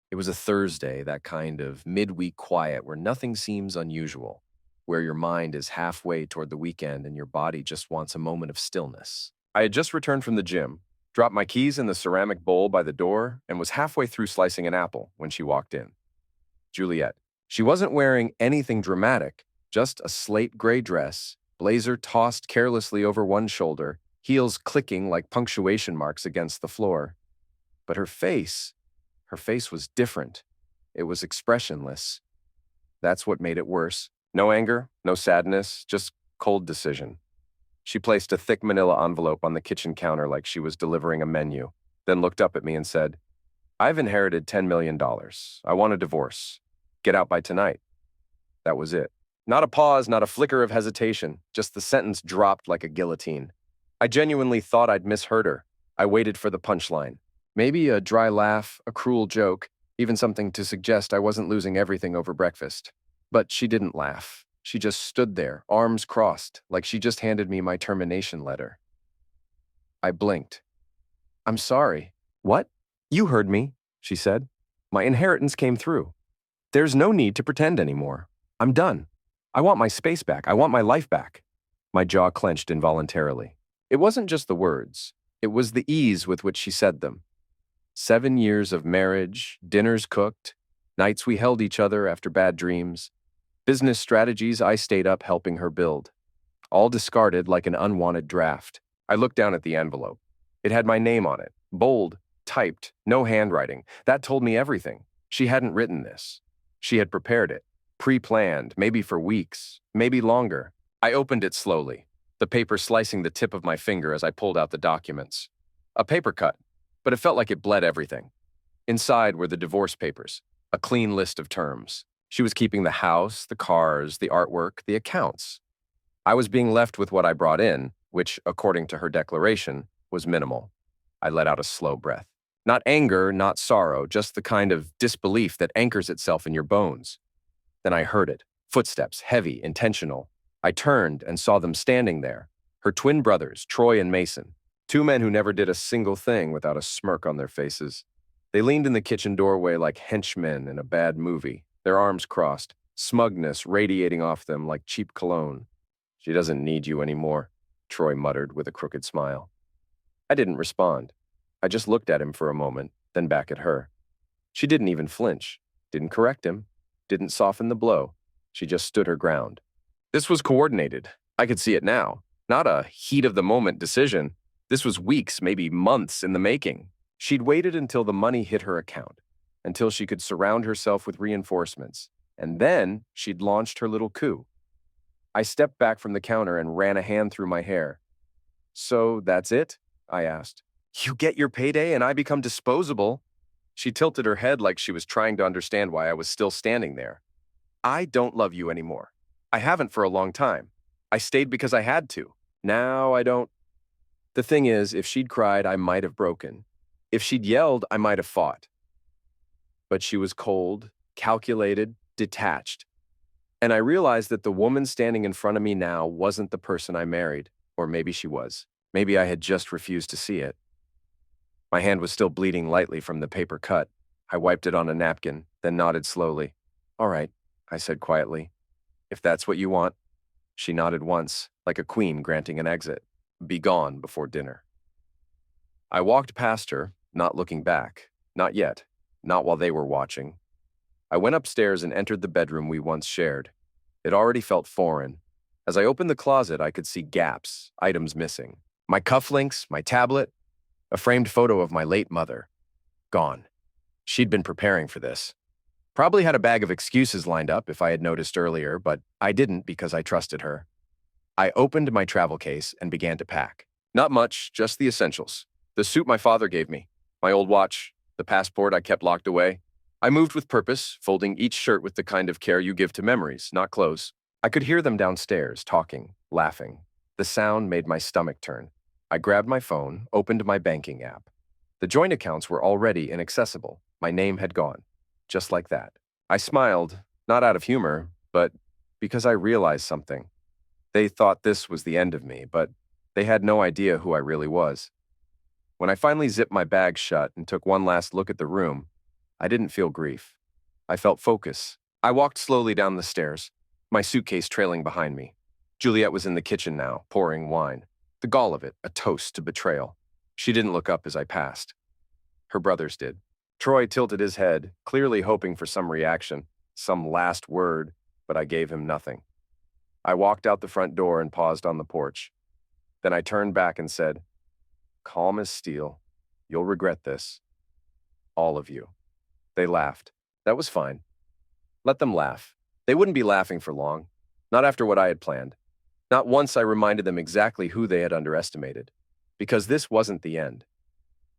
It was a Thursday, that kind of midweek quiet where nothing seems unusual, where your mind is halfway toward the weekend and your body just wants a moment of stillness. I had just returned from the gym, dropped my keys in the ceramic bowl by the door, and was halfway through slicing an apple when she walked in. Juliet. She wasn't wearing anything dramatic, just a slate gray dress, blazer tossed carelessly over one shoulder, heels clicking like punctuation marks against the floor. But her face was different. It was expressionless. That's what made it worse. No anger, no sadness, just cold decision. She placed a thick manila envelope on the kitchen counter like she was delivering a menu, then looked up at me and said, "I've inherited $10 million. I want a divorce. Get out by tonight." That was it. Not a pause, not a flicker of hesitation, just the sentence dropped like a guillotine. I genuinely thought I'd misheard her. I waited for the punchline. Maybe a dry laugh, a cruel joke, even something to suggest I wasn't losing everything over breakfast. But she didn't laugh. She just stood there, arms crossed, like she just handed me my termination letter. I blinked. "I'm sorry." "What?" "You heard me," she said. "My inheritance came through. There's no need to pretend anymore. I'm done. I want my space back. I want my life back." My jaw clenched involuntarily. It wasn't just the words. It was the ease with which she said them. 7 years of marriage, dinners cooked, nights we held each other after bad dreams, business strategies I stayed up helping her build. All discarded like an unwanted draft. I looked down at the envelope. It had my name on it, bold, typed, no handwriting. That told me everything. She hadn't written this. She had prepared it, pre-planned, maybe for weeks, maybe longer. I opened it slowly, the paper slicing the tip of my finger as I pulled out the documents. A paper cut, but it felt like it bled everything. Inside were the divorce papers, a clean list of terms. She was keeping the house, the cars, the artwork, the accounts. I was being left with what I brought in, which, according to her declaration, was minimal. I let out a slow breath. Not anger, not sorrow, just the kind of disbelief that anchors itself in your bones. Then I heard it. Footsteps, heavy, intentional. I turned and saw them standing there. Her twin brothers, Troy and Mason. Two men who never did a single thing without a smirk on their faces. They leaned in the kitchen doorway like henchmen in a bad movie, their arms crossed, smugness radiating off them like cheap cologne. "She doesn't need you anymore," Troy muttered with a crooked smile. I didn't respond. I just looked at him for a moment, then back at her. She didn't even flinch, didn't correct him, didn't soften the blow. She just stood her ground. This was coordinated. I could see it now. Not a heat-of-the-moment decision. This was weeks, maybe months in the making. She'd waited until the money hit her account, until she could surround herself with reinforcements, and then she'd launched her little coup. I stepped back from the counter and ran a hand through my hair. "So that's it?" I asked. "You get your payday and I become disposable?" She tilted her head like she was trying to understand why I was still standing there. "I don't love you anymore. I haven't for a long time. I stayed because I had to. Now I don't." The thing is, if she'd cried, I might have broken. If she'd yelled, I might have fought. But she was cold, calculated, detached. And I realized that the woman standing in front of me now wasn't the person I married. Or maybe she was. Maybe I had just refused to see it. My hand was still bleeding lightly from the paper cut. I wiped it on a napkin, then nodded slowly. "All right," I said quietly. "If that's what you want." She nodded once, like a queen granting an exit. "Be gone before dinner." I walked past her, not looking back. Not yet. Not while they were watching. I went upstairs and entered the bedroom we once shared. It already felt foreign. As I opened the closet, I could see gaps, items missing. My cufflinks, my tablet, a framed photo of my late mother. Gone. She'd been preparing for this. Probably had a bag of excuses lined up if I had noticed earlier, but I didn't because I trusted her. I opened my travel case and began to pack. Not much, just the essentials. The suit my father gave me, my old watch, the passport I kept locked away. I moved with purpose, folding each shirt with the kind of care you give to memories, not clothes. I could hear them downstairs, talking, laughing. The sound made my stomach turn. I grabbed my phone, opened my banking app. The joint accounts were already inaccessible. My name had gone. Just like that. I smiled, not out of humor, but because I realized something. They thought this was the end of me, but they had no idea who I really was. When I finally zipped my bag shut and took one last look at the room, I didn't feel grief. I felt focus. I walked slowly down the stairs, my suitcase trailing behind me. Juliet was in the kitchen now, pouring wine. The gall of it, a toast to betrayal. She didn't look up as I passed. Her brothers did. Troy tilted his head, clearly hoping for some reaction, some last word, but I gave him nothing. I walked out the front door and paused on the porch. Then I turned back and said, "Calm as steel. You'll regret this. All of you." They laughed. That was fine. Let them laugh. They wouldn't be laughing for long. Not after what I had planned. Not once I reminded them exactly who they had underestimated. Because this wasn't the end.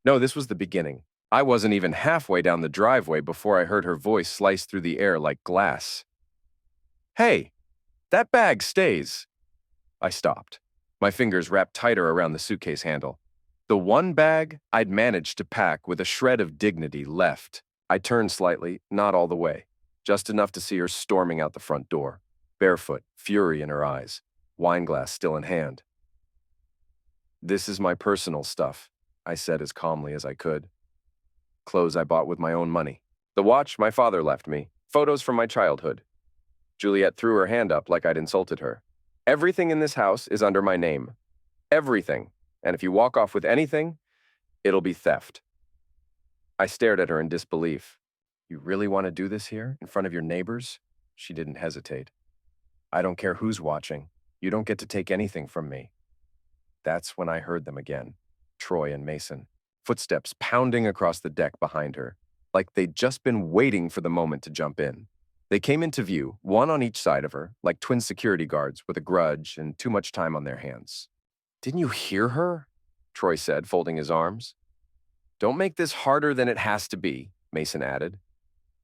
No, this was the beginning. I wasn't even halfway down the driveway before I heard her voice slice through the air like glass. "Hey, that bag stays." I stopped. My fingers wrapped tighter around the suitcase handle. The one bag I'd managed to pack with a shred of dignity left. I turned slightly, not all the way, just enough to see her storming out the front door, barefoot, fury in her eyes, wineglass still in hand. "This is my personal stuff," I said as calmly as I could. "Clothes I bought with my own money. The watch my father left me. Photos from my childhood." Juliet threw her hand up like I'd insulted her. "Everything in this house is under my name. Everything. And if you walk off with anything, it'll be theft." I stared at her in disbelief. "You really want to do this here, in front of your neighbors?" She didn't hesitate. "I don't care who's watching. You don't get to take anything from me." That's when I heard them again, Troy and Mason, footsteps pounding across the deck behind her, like they'd just been waiting for the moment to jump in. They came into view, one on each side of her, like twin security guards with a grudge and too much time on their hands. "Didn't you hear her?" Troy said, folding his arms. "Don't make this harder than it has to be," Mason added.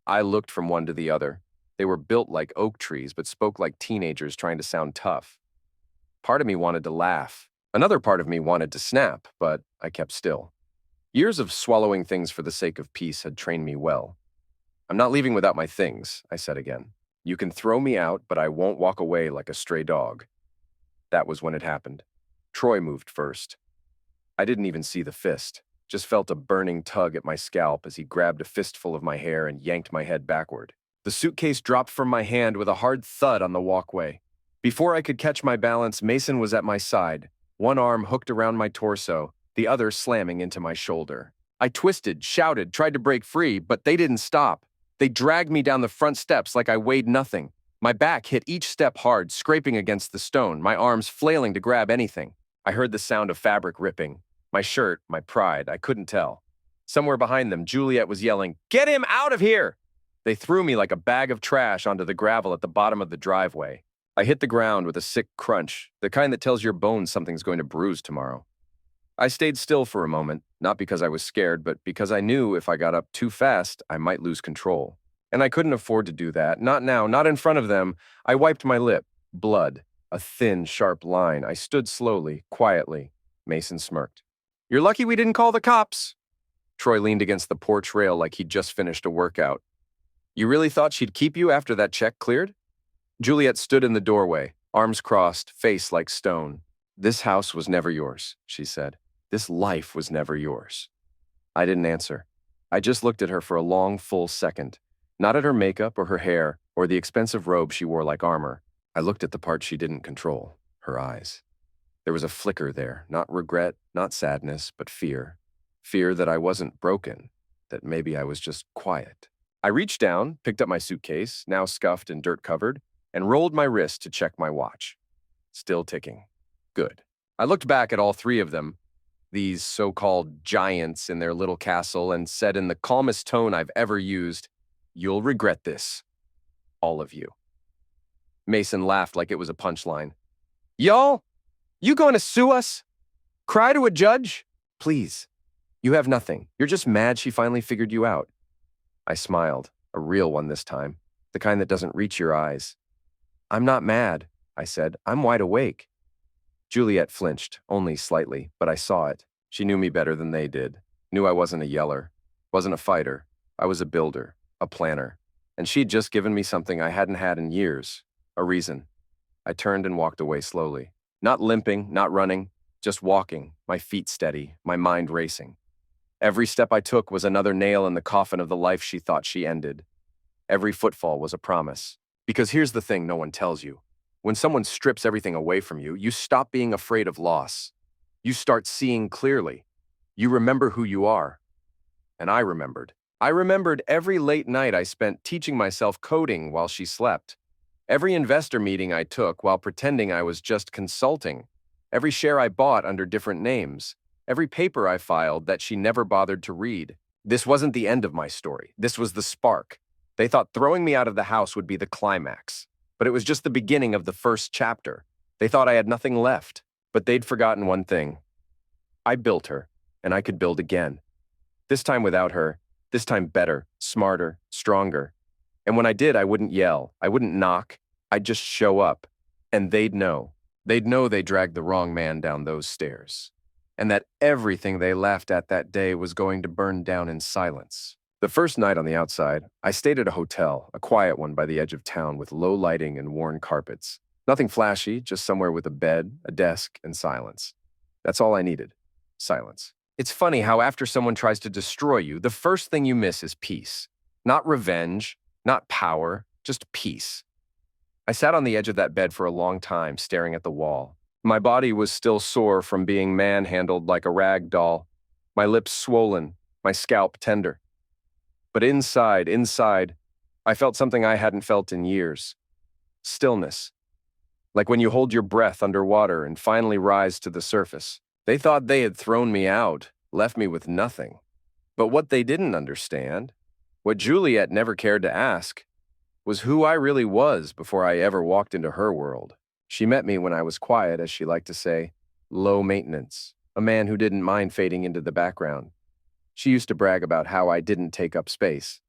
I looked from one to the other. They were built like oak trees, but spoke like teenagers trying to sound tough. Part of me wanted to laugh. Another part of me wanted to snap, but I kept still. Years of swallowing things for the sake of peace had trained me well. "I'm not leaving without my things," I said again. "You can throw me out, but I won't walk away like a stray dog." That was when it happened. Troy moved first. I didn't even see the fist, just felt a burning tug at my scalp as he grabbed a fistful of my hair and yanked my head backward. The suitcase dropped from my hand with a hard thud on the walkway. Before I could catch my balance, Mason was at my side, one arm hooked around my torso, the other slamming into my shoulder. I twisted, shouted, tried to break free, but they didn't stop. They dragged me down the front steps like I weighed nothing. My back hit each step hard, scraping against the stone, my arms flailing to grab anything. I heard the sound of fabric ripping. My shirt, my pride, I couldn't tell. Somewhere behind them, Juliet was yelling, "Get him out of here!" They threw me like a bag of trash onto the gravel at the bottom of the driveway. I hit the ground with a sick crunch, the kind that tells your bones something's going to bruise tomorrow. I stayed still for a moment, not because I was scared, but because I knew if I got up too fast, I might lose control. And I couldn't afford to do that, not now, not in front of them. I wiped my lip. Blood. A thin, sharp line. I stood slowly, quietly. Mason smirked. "You're lucky we didn't call the cops." Troy leaned against the porch rail like he'd just finished a workout. "You really thought she'd keep you after that check cleared?" Juliet stood in the doorway, arms crossed, face like stone. "This house was never yours," she said. "This life was never yours." I didn't answer. I just looked at her for a long, full second. Not at her makeup or her hair or the expensive robe she wore like armor. I looked at the part she didn't control, her eyes. There was a flicker there, not regret, not sadness, but fear. Fear that I wasn't broken, that maybe I was just quiet. I reached down, picked up my suitcase, now scuffed and dirt-covered, and rolled my wrist to check my watch. Still ticking. Good. I looked back at all three of them, these so-called giants in their little castle, and said in the calmest tone I've ever used, "You'll regret this. All of you." Mason laughed like it was a punchline. "Y'all? You going to sue us? Cry to a judge? Please. You have nothing. You're just mad she finally figured you out." I smiled, a real one this time, the kind that doesn't reach your eyes. "I'm not mad," I said. "I'm wide awake." Juliet flinched, only slightly, but I saw it. She knew me better than they did. Knew I wasn't a yeller, wasn't a fighter. I was a builder, a planner. And she'd just given me something I hadn't had in years, a reason. I turned and walked away slowly. Not limping, not running, just walking, my feet steady, my mind racing. Every step I took was another nail in the coffin of the life she thought she ended. Every footfall was a promise. Because here's the thing no one tells you. When someone strips everything away from you, you stop being afraid of loss. You start seeing clearly. You remember who you are. And I remembered. I remembered every late night I spent teaching myself coding while she slept. Every investor meeting I took while pretending I was just consulting. Every share I bought under different names. Every paper I filed that she never bothered to read. This wasn't the end of my story. This was the spark. They thought throwing me out of the house would be the climax. But it was just the beginning of the first chapter. They thought I had nothing left. But they'd forgotten one thing. I built her, and I could build again. This time without her, this time better, smarter, stronger. And when I did, I wouldn't yell, I wouldn't knock, I'd just show up. And they'd know. They'd know they dragged the wrong man down those stairs. And that everything they laughed at that day was going to burn down in silence. The first night on the outside, I stayed at a hotel, a quiet one by the edge of town with low lighting and worn carpets. Nothing flashy, just somewhere with a bed, a desk, and silence. That's all I needed. Silence. It's funny how after someone tries to destroy you, the first thing you miss is peace. Not revenge, not power, just peace. I sat on the edge of that bed for a long time, staring at the wall. My body was still sore from being manhandled like a rag doll, my lips swollen, my scalp tender. But inside, I felt something I hadn't felt in years. Stillness. Like when you hold your breath underwater and finally rise to the surface. They thought they had thrown me out, left me with nothing. But what they didn't understand, what Juliet never cared to ask, was who I really was before I ever walked into her world. She met me when I was quiet, as she liked to say, low maintenance, a man who didn't mind fading into the background. She used to brag about how I didn't take up space.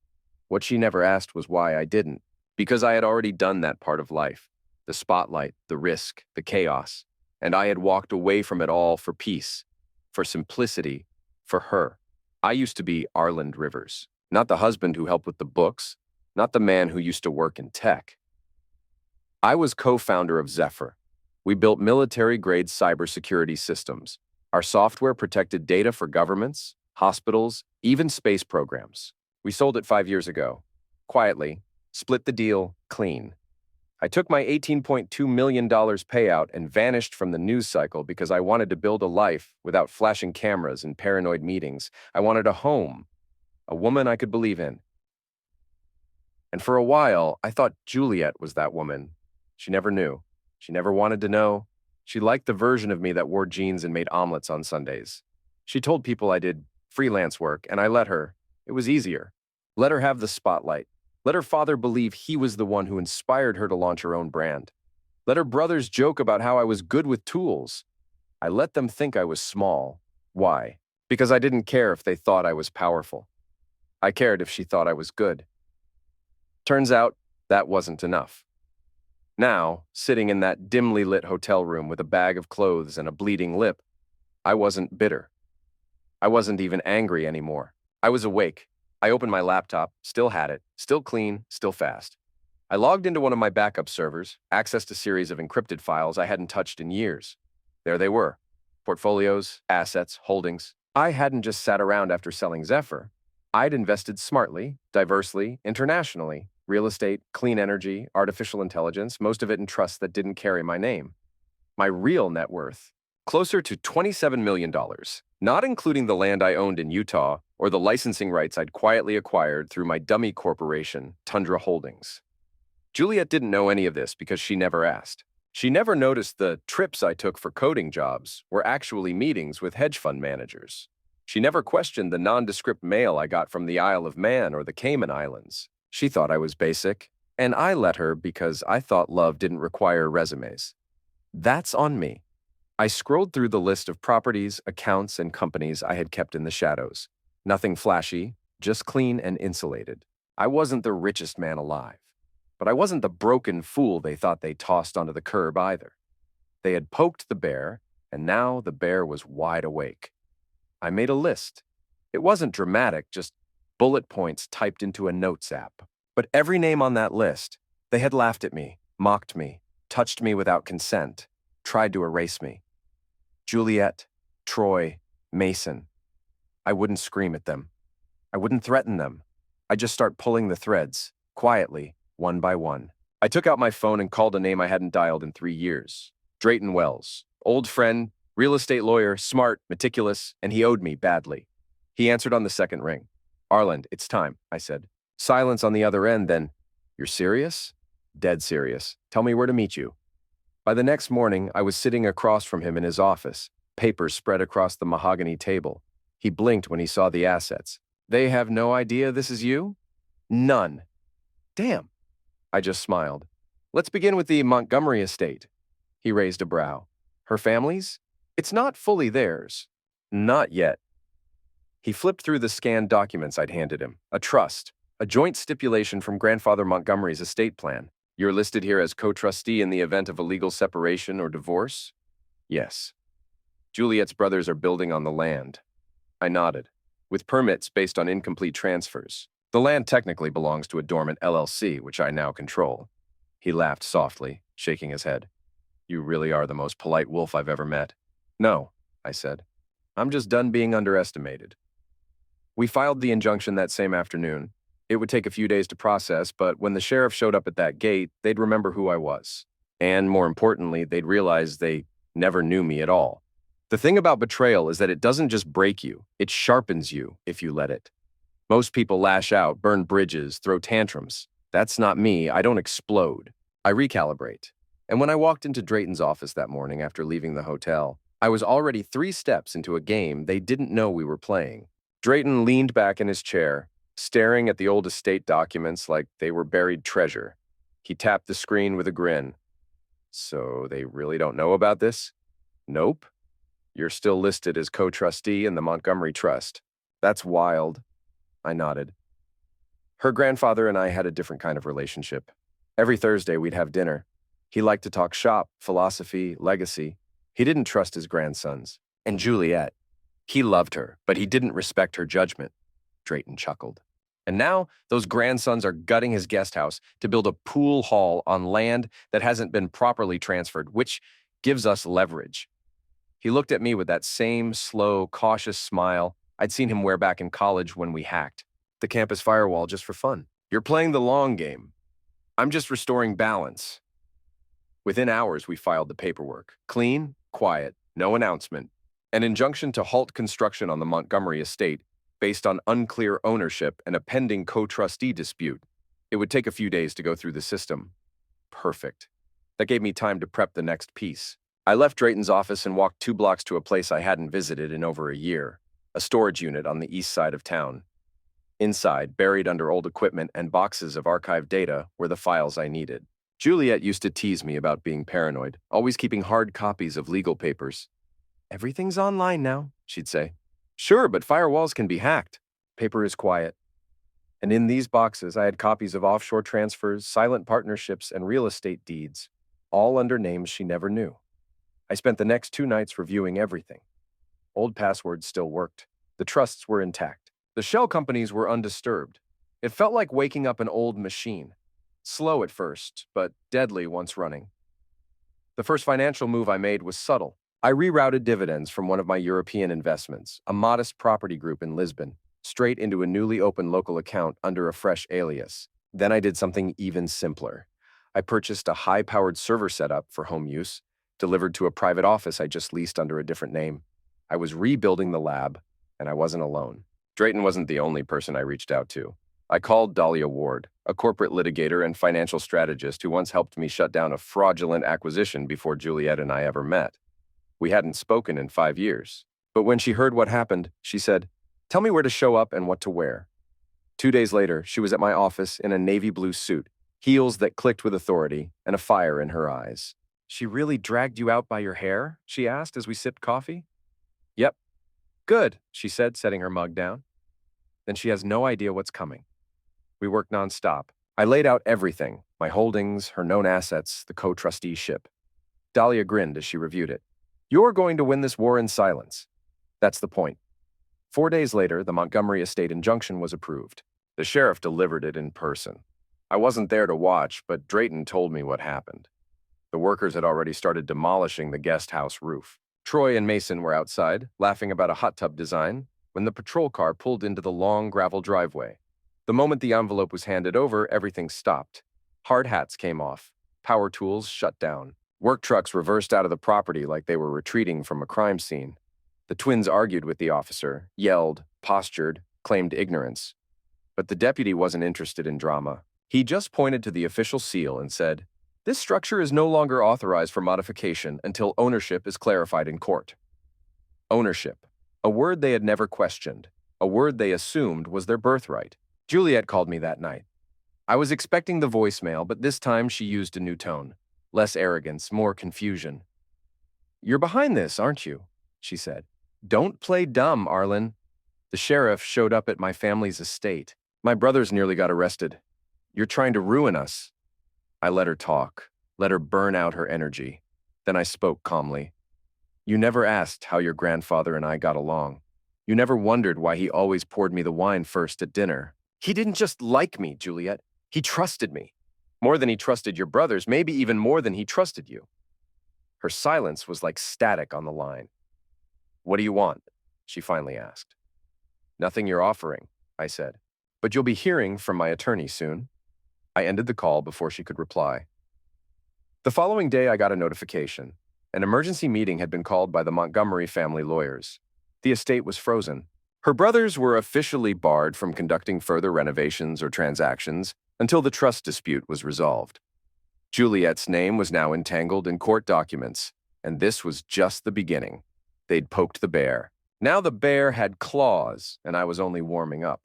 What she never asked was why I didn't, because I had already done that part of life, the spotlight, the risk, the chaos, and I had walked away from it all for peace, for simplicity, for her. I used to be Arland Rivers, not the husband who helped with the books, not the man who used to work in tech. I was co-founder of Zephyr. We built military-grade cybersecurity systems. Our software protected data for governments, hospitals, even space programs. We sold it 5 years ago. Quietly, split the deal, clean. I took my $18.2 million payout and vanished from the news cycle because I wanted to build a life without flashing cameras and paranoid meetings. I wanted a home, a woman I could believe in. And for a while, I thought Juliet was that woman. She never knew. She never wanted to know. She liked the version of me that wore jeans and made omelets on Sundays. She told people I did freelance work, and I let her. It was easier. Let her have the spotlight. Let her father believe he was the one who inspired her to launch her own brand. Let her brothers joke about how I was good with tools. I let them think I was small. Why? Because I didn't care if they thought I was powerful. I cared if she thought I was good. Turns out, that wasn't enough. Now, sitting in that dimly lit hotel room with a bag of clothes and a bleeding lip, I wasn't bitter. I wasn't even angry anymore. I was awake. I opened my laptop, still had it, still clean, still fast. I logged into one of my backup servers, accessed a series of encrypted files I hadn't touched in years. There they were. Portfolios, assets, holdings. I hadn't just sat around after selling Zephyr. I'd invested smartly, diversely, internationally. Real estate, clean energy, artificial intelligence, most of it in trusts that didn't carry my name. My real net worth, closer to $27 million, not including the land I owned in Utah or the licensing rights I'd quietly acquired through my dummy corporation, Tundra Holdings. Juliet didn't know any of this because she never asked. She never noticed the trips I took for coding jobs were actually meetings with hedge fund managers. She never questioned the nondescript mail I got from the Isle of Man or the Cayman Islands. She thought I was basic, and I let her because I thought love didn't require resumes. That's on me. I scrolled through the list of properties, accounts, and companies I had kept in the shadows. Nothing flashy, just clean and insulated. I wasn't the richest man alive, but I wasn't the broken fool they thought they tossed onto the curb either. They had poked the bear, and now the bear was wide awake. I made a list. It wasn't dramatic, just bullet points typed into a notes app. But every name on that list, they had laughed at me, mocked me, touched me without consent, tried to erase me. Juliet, Troy, Mason. I wouldn't scream at them. I wouldn't threaten them. I'd just start pulling the threads, quietly, one by one. I took out my phone and called a name I hadn't dialed in 3 years. Drayton Wells. Old friend, real estate lawyer, smart, meticulous, and he owed me badly. He answered on the second ring. Arland, it's time, I said. Silence on the other end, then, you're serious? Dead serious. Tell me where to meet you. By the next morning, I was sitting across from him in his office, papers spread across the mahogany table. He blinked when he saw the assets. They have no idea this is you? None. Damn. I just smiled. Let's begin with the Montgomery estate. He raised a brow. Her family's? It's not fully theirs. Not yet. He flipped through the scanned documents I'd handed him. A trust, a joint stipulation from Grandfather Montgomery's estate plan. You're listed here as co-trustee in the event of a legal separation or divorce? Yes. Juliet's brothers are building on the land. I nodded. With permits based on incomplete transfers. The land technically belongs to a dormant LLC, which I now control. He laughed softly, shaking his head. You really are the most polite wolf I've ever met. No, I said. I'm just done being underestimated. We filed the injunction that same afternoon. It would take a few days to process, but when the sheriff showed up at that gate, they'd remember who I was. And more importantly, they'd realize they never knew me at all. The thing about betrayal is that it doesn't just break you, it sharpens you if you let it. Most people lash out, burn bridges, throw tantrums. That's not me. I don't explode. I recalibrate. And when I walked into Drayton's office that morning after leaving the hotel, I was already 3 steps into a game they didn't know we were playing. Drayton leaned back in his chair, staring at the old estate documents like they were buried treasure. He tapped the screen with a grin. So they really don't know about this? Nope. You're still listed as co-trustee in the Montgomery Trust. That's wild. I nodded. Her grandfather and I had a different kind of relationship. Every Thursday we'd have dinner. He liked to talk shop, philosophy, legacy. He didn't trust his grandsons. And Juliet. He loved her, but he didn't respect her judgment. Drayton chuckled. And now those grandsons are gutting his guest house to build a pool hall on land that hasn't been properly transferred, which gives us leverage. He looked at me with that same slow, cautious smile I'd seen him wear back in college when we hacked the campus firewall just for fun. You're playing the long game. I'm just restoring balance. Within hours, we filed the paperwork. Clean, quiet, no announcement. An injunction to halt construction on the Montgomery estate based on unclear ownership and a pending co-trustee dispute. It would take a few days to go through the system. Perfect. That gave me time to prep the next piece. I left Drayton's office and walked 2 blocks to a place I hadn't visited in over a year, a storage unit on the east side of town. Inside, buried under old equipment and boxes of archived data, were the files I needed. Juliet used to tease me about being paranoid, always keeping hard copies of legal papers. Everything's online now, she'd say. Sure, but firewalls can be hacked. Paper is quiet. And in these boxes, I had copies of offshore transfers, silent partnerships, and real estate deeds, all under names she never knew. I spent the next 2 nights reviewing everything. Old passwords still worked. The trusts were intact. The shell companies were undisturbed. It felt like waking up an old machine. Slow at first, but deadly once running. The first financial move I made was subtle. I rerouted dividends from one of my European investments, a modest property group in Lisbon, straight into a newly opened local account under a fresh alias. Then I did something even simpler. I purchased a high-powered server setup for home use, delivered to a private office I just leased under a different name. I was rebuilding the lab, and I wasn't alone. Drayton wasn't the only person I reached out to. I called Dahlia Ward, a corporate litigator and financial strategist who once helped me shut down a fraudulent acquisition before Juliet and I ever met. We hadn't spoken in 5 years, but when she heard what happened, she said, "Tell me where to show up and what to wear." 2 days later, she was at my office in a navy blue suit, heels that clicked with authority, and a fire in her eyes. "She really dragged you out by your hair?" she asked as we sipped coffee. "Yep." "Good," she said, setting her mug down. "Then she has no idea what's coming." We worked nonstop. I laid out everything, my holdings, her known assets, the co-trusteeship. Dahlia grinned as she reviewed it. "You're going to win this war in silence." That's the point. 4 days later, the Montgomery estate injunction was approved. The sheriff delivered it in person. I wasn't there to watch, but Drayton told me what happened. The workers had already started demolishing the guest house roof. Troy and Mason were outside, laughing about a hot tub design, when the patrol car pulled into the long gravel driveway. The moment the envelope was handed over, everything stopped. Hard hats came off. Power tools shut down. Work trucks reversed out of the property like they were retreating from a crime scene. The twins argued with the officer, yelled, postured, claimed ignorance. But the deputy wasn't interested in drama. He just pointed to the official seal and said, "This structure is no longer authorized for modification until ownership is clarified in court." Ownership, a word they had never questioned, a word they assumed was their birthright. Juliet called me that night. I was expecting the voicemail, but this time she used a new tone. Less arrogance, more confusion. "You're behind this, aren't you?" she said. "Don't play dumb, Arlen. The sheriff showed up at my family's estate. My brothers nearly got arrested. You're trying to ruin us." I let her talk, let her burn out her energy. Then I spoke calmly. "You never asked how your grandfather and I got along. You never wondered why he always poured me the wine first at dinner. He didn't just like me, Juliet. He trusted me. More than he trusted your brothers, maybe even more than he trusted you." Her silence was like static on the line. "What do you want?" she finally asked. "Nothing you're offering," I said. "But you'll be hearing from my attorney soon." I ended the call before she could reply. The following day, I got a notification. An emergency meeting had been called by the Montgomery family lawyers. The estate was frozen. Her brothers were officially barred from conducting further renovations or transactions until the trust dispute was resolved. Juliet's name was now entangled in court documents, and this was just the beginning. They'd poked the bear. Now the bear had claws, and I was only warming up.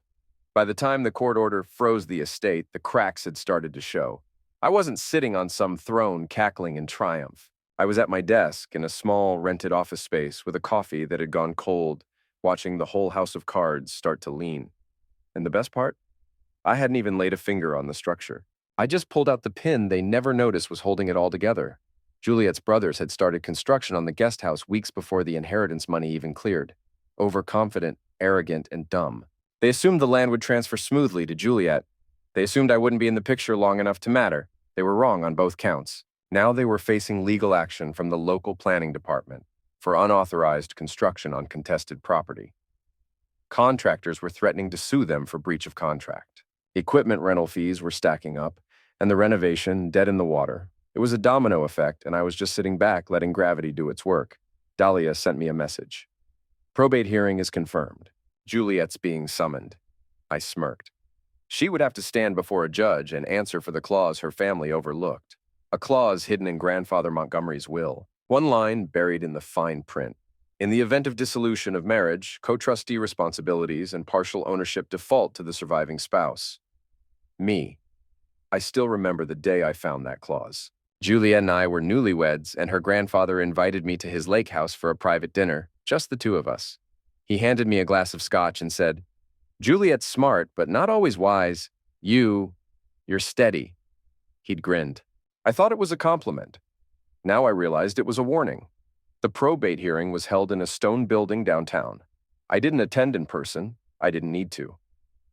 By the time the court order froze the estate, the cracks had started to show. I wasn't sitting on some throne cackling in triumph. I was at my desk in a small rented office space with a coffee that had gone cold, watching the whole house of cards start to lean. And the best part? I hadn't even laid a finger on the structure. I just pulled out the pin they never noticed was holding it all together. Juliet's brothers had started construction on the guest house weeks before the inheritance money even cleared. Overconfident, arrogant, and dumb. They assumed the land would transfer smoothly to Juliet. They assumed I wouldn't be in the picture long enough to matter. They were wrong on both counts. Now they were facing legal action from the local planning department for unauthorized construction on contested property. Contractors were threatening to sue them for breach of contract. Equipment rental fees were stacking up, and the renovation dead in the water. It was a domino effect, and I was just sitting back letting gravity do its work. Dahlia sent me a message. "Probate hearing is confirmed. Juliet's being summoned." I smirked. She would have to stand before a judge and answer for the clause her family overlooked. A clause hidden in Grandfather Montgomery's will. One line buried in the fine print. In the event of dissolution of marriage, co-trustee responsibilities and partial ownership default to the surviving spouse. Me. I still remember the day I found that clause. Juliet and I were newlyweds, and her grandfather invited me to his lake house for a private dinner, just the two of us. He handed me a glass of scotch and said, "Juliet's smart, but not always wise. You're steady." He'd grinned. I thought it was a compliment. Now I realized it was a warning. The probate hearing was held in a stone building downtown. I didn't attend in person. I didn't need to.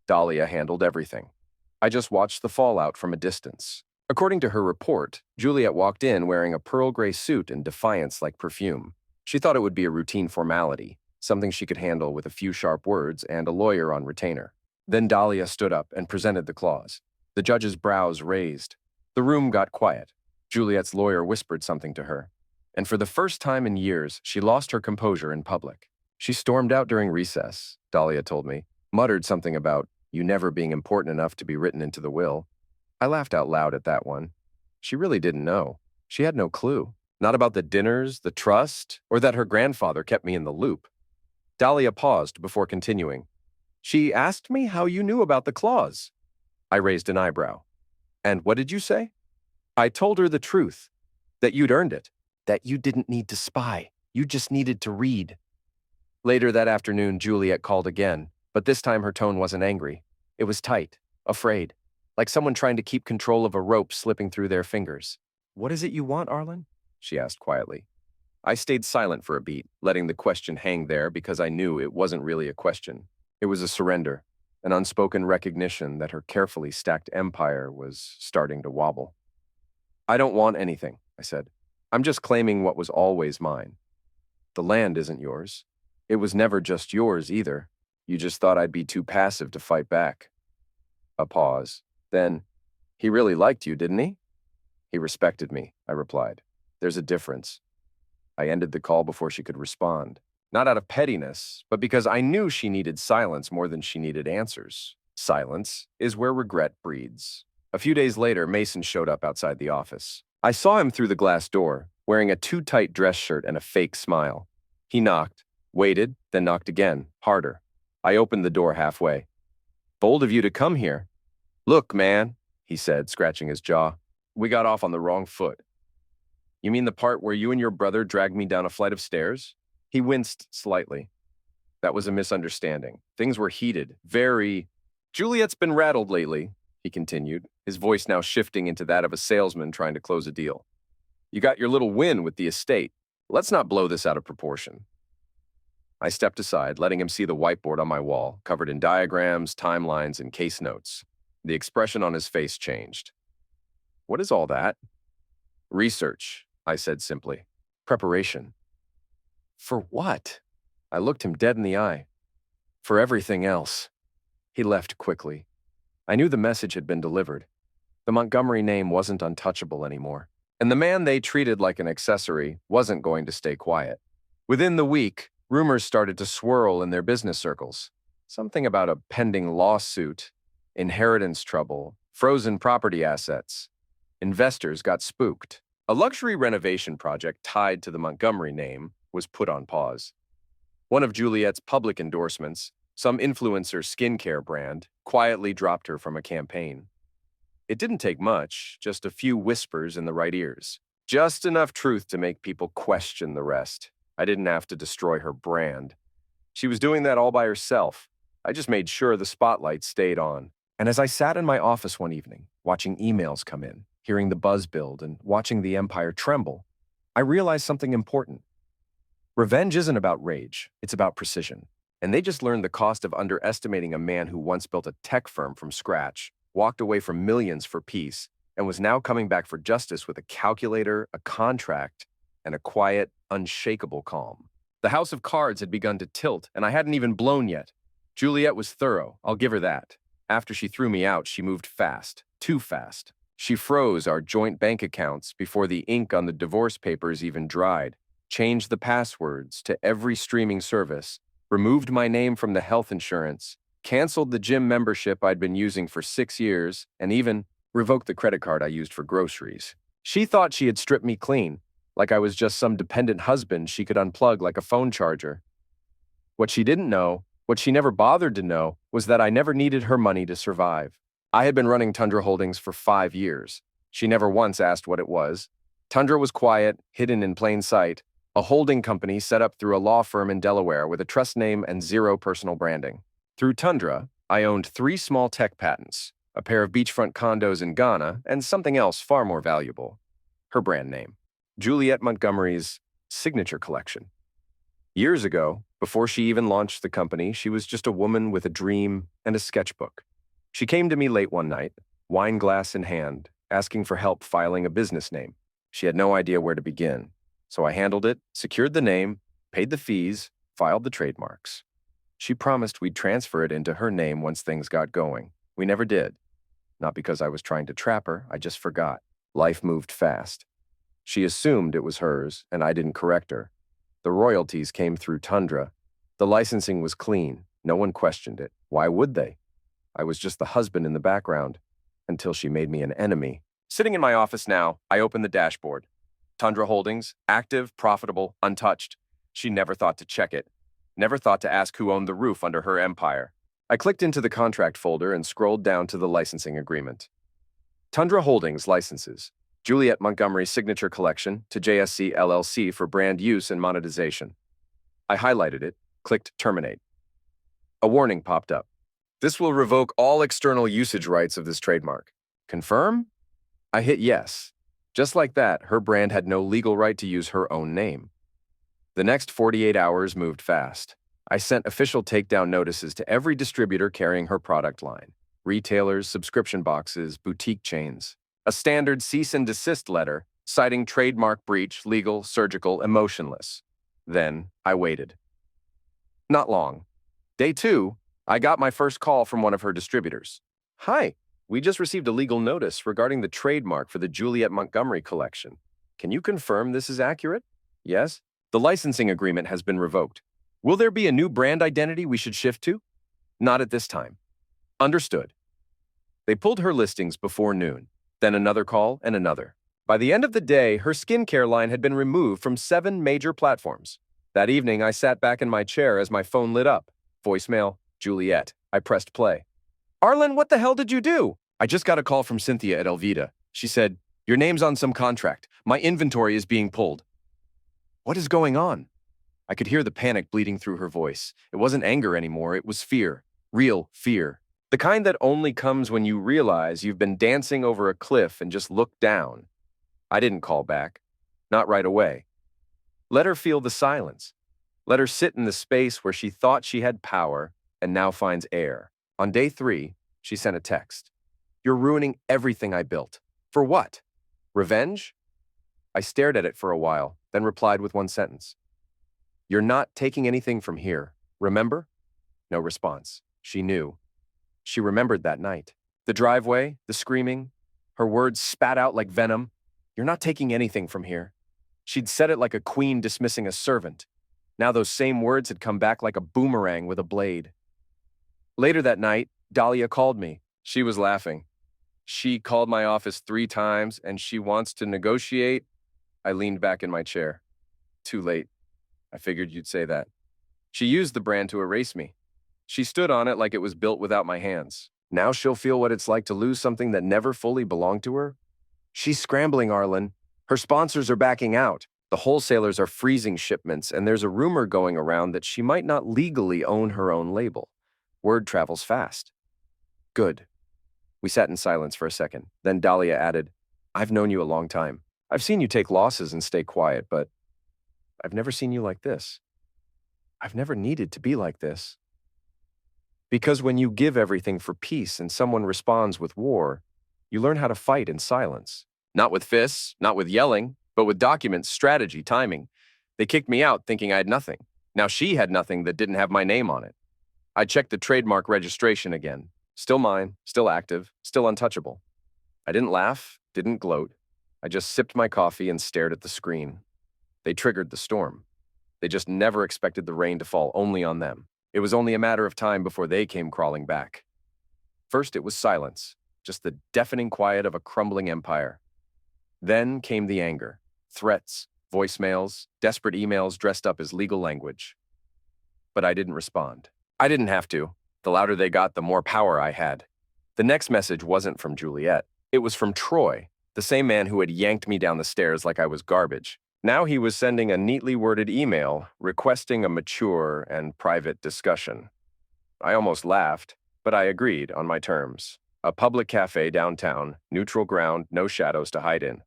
Dahlia handled everything. I just watched the fallout from a distance. According to her report, Juliet walked in wearing a pearl gray suit and defiance like perfume. She thought it would be a routine formality, something she could handle with a few sharp words and a lawyer on retainer. Then Dahlia stood up and presented the clause. The judge's brows raised. The room got quiet. Juliet's lawyer whispered something to her. And for the first time in years, she lost her composure in public. She stormed out during recess, Dahlia told me, muttered something about you never being important enough to be written into the will. I laughed out loud at that one. She really didn't know. She had no clue. Not about the dinners, the trust, or that her grandfather kept me in the loop. Dahlia paused before continuing. "She asked me how you knew about the clause." I raised an eyebrow. "And what did you say?" "I told her the truth, that you'd earned it, that you didn't need to spy, you just needed to read." Later that afternoon, Juliet called again, but this time her tone wasn't angry. It was tight, afraid, like someone trying to keep control of a rope slipping through their fingers. "What is it you want, Arlen?" she asked quietly. I stayed silent for a beat, letting the question hang there because I knew it wasn't really a question. It was a surrender, an unspoken recognition that her carefully stacked empire was starting to wobble. "I don't want anything," I said. "I'm just claiming what was always mine. The land isn't yours. It was never just yours either." You just thought I'd be too passive to fight back. A pause. Then, he really liked you, didn't he? He respected me, I replied. There's a difference. I ended the call before she could respond. Not out of pettiness, but because I knew she needed silence more than she needed answers. Silence is where regret breeds. A few days later, Mason showed up outside the office. I saw him through the glass door, wearing a too-tight dress shirt and a fake smile. He knocked, waited, then knocked again, harder. I opened the door halfway. Bold of you to come here. Look, man, he said, scratching his jaw. We got off on the wrong foot. You mean the part where you and your brother dragged me down a flight of stairs? He winced slightly. That was a misunderstanding. Things were heated, very... Juliet's been rattled lately, he continued, his voice now shifting into that of a salesman trying to close a deal. You got your little win with the estate. Let's not blow this out of proportion. I stepped aside, letting him see the whiteboard on my wall, covered in diagrams, timelines, and case notes. The expression on his face changed. What is all that? Research, I said simply. Preparation. For what? I looked him dead in the eye. For everything else. He left quickly. I knew the message had been delivered. The Montgomery name wasn't untouchable anymore, and the man they treated like an accessory wasn't going to stay quiet. Within the week, rumors started to swirl in their business circles. Something about a pending lawsuit, inheritance trouble, frozen property assets. Investors got spooked. A luxury renovation project tied to the Montgomery name was put on pause. One of Juliet's public endorsements, some influencer skincare brand, quietly dropped her from a campaign. It didn't take much, just a few whispers in the right ears. Just enough truth to make people question the rest. I didn't have to destroy her brand. She was doing that all by herself. I just made sure the spotlight stayed on. And as I sat in my office one evening, watching emails come in, hearing the buzz build, and watching the empire tremble, I realized something important. Revenge isn't about rage, it's about precision. And they just learned the cost of underestimating a man who once built a tech firm from scratch, walked away from millions for peace, and was now coming back for justice with a calculator, a contract, and a quiet, unshakable calm. The house of cards had begun to tilt, and I hadn't even blown yet. Juliet was thorough, I'll give her that. After she threw me out, she moved fast, too fast. She froze our joint bank accounts before the ink on the divorce papers even dried, changed the passwords to every streaming service, removed my name from the health insurance, canceled the gym membership I'd been using for 6 years, and even revoked the credit card I used for groceries. She thought she had stripped me clean, like I was just some dependent husband she could unplug like a phone charger. What she didn't know, what she never bothered to know, was that I never needed her money to survive. I had been running Tundra Holdings for 5 years. She never once asked what it was. Tundra was quiet, hidden in plain sight, a holding company set up through a law firm in Delaware with a trust name and zero personal branding. Through Tundra, I owned 3 small tech patents, a pair of beachfront condos in Ghana, and something else far more valuable. Her brand name, Juliet Montgomery's signature collection. Years ago, before she even launched the company, she was just a woman with a dream and a sketchbook. She came to me late one night, wine glass in hand, asking for help filing a business name. She had no idea where to begin. So I handled it, secured the name, paid the fees, filed the trademarks. She promised we'd transfer it into her name once things got going. We never did. Not because I was trying to trap her, I just forgot. Life moved fast. She assumed it was hers, and I didn't correct her. The royalties came through Tundra. The licensing was clean. No one questioned it. Why would they? I was just the husband in the background, until she made me an enemy. Sitting in my office now, I opened the dashboard. Tundra Holdings, active, profitable, untouched. She never thought to check it. Never thought to ask who owned the roof under her empire. I clicked into the contract folder and scrolled down to the licensing agreement. Tundra Holdings licenses Juliet Montgomery Signature Collection to JSC LLC for brand use and monetization. I highlighted it, clicked Terminate. A warning popped up. This will revoke all external usage rights of this trademark. Confirm? I hit yes. Just like that, her brand had no legal right to use her own name. The next 48 hours moved fast. I sent official takedown notices to every distributor carrying her product line. Retailers, subscription boxes, boutique chains. A standard cease and desist letter citing trademark breach, legal, surgical, emotionless. Then I waited. Not long. Day 2, I got my first call from one of her distributors. Hi, we just received a legal notice regarding the trademark for the Juliet Montgomery collection. Can you confirm this is accurate? Yes. The licensing agreement has been revoked. Will there be a new brand identity we should shift to? Not at this time. Understood. They pulled her listings before noon, then another call and another. By the end of the day, her skincare line had been removed from 7 major platforms. That evening, I sat back in my chair as my phone lit up. Voicemail, Juliet. I pressed play. Arlen, what the hell did you do? I just got a call from Cynthia at Elvita. She said, your name's on some contract. My inventory is being pulled. What is going on? I could hear the panic bleeding through her voice. It wasn't anger anymore, it was fear. Real fear. The kind that only comes when you realize you've been dancing over a cliff and just look down. I didn't call back. Not right away. Let her feel the silence. Let her sit in the space where she thought she had power and now finds air. On day 3, she sent a text. You're ruining everything I built. For what? Revenge? I stared at it for a while, then replied with one sentence. You're not taking anything from here, remember? No response. She knew. She remembered that night. The driveway, the screaming, her words spat out like venom. You're not taking anything from here. She'd said it like a queen dismissing a servant. Now those same words had come back like a boomerang with a blade. Later that night, Dahlia called me. She was laughing. She called my office 3 times and she wants to negotiate. I leaned back in my chair. Too late. I figured you'd say that. She used the brand to erase me. She stood on it like it was built without my hands. Now she'll feel what it's like to lose something that never fully belonged to her? She's scrambling, Arlen. Her sponsors are backing out. The wholesalers are freezing shipments, and there's a rumor going around that she might not legally own her own label. Word travels fast. Good. We sat in silence for a second. Then Dahlia added, I've known you a long time. I've seen you take losses and stay quiet, but I've never seen you like this. I've never needed to be like this. Because when you give everything for peace and someone responds with war, you learn how to fight in silence. Not with fists, not with yelling, but with documents, strategy, timing. They kicked me out thinking I had nothing. Now she had nothing that didn't have my name on it. I checked the trademark registration again. Still mine, still active, still untouchable. I didn't laugh, didn't gloat. I just sipped my coffee and stared at the screen. They triggered the storm. They just never expected the rain to fall only on them. It was only a matter of time before they came crawling back. First it was silence, just the deafening quiet of a crumbling empire. Then came the anger, threats, voicemails, desperate emails dressed up as legal language. But I didn't respond. I didn't have to. The louder they got, the more power I had. The next message wasn't from Juliet. It was from Troy, the same man who had yanked me down the stairs like I was garbage. Now he was sending a neatly worded email requesting a mature and private discussion. I almost laughed, but I agreed on my terms. A public cafe downtown, neutral ground, no shadows to hide in.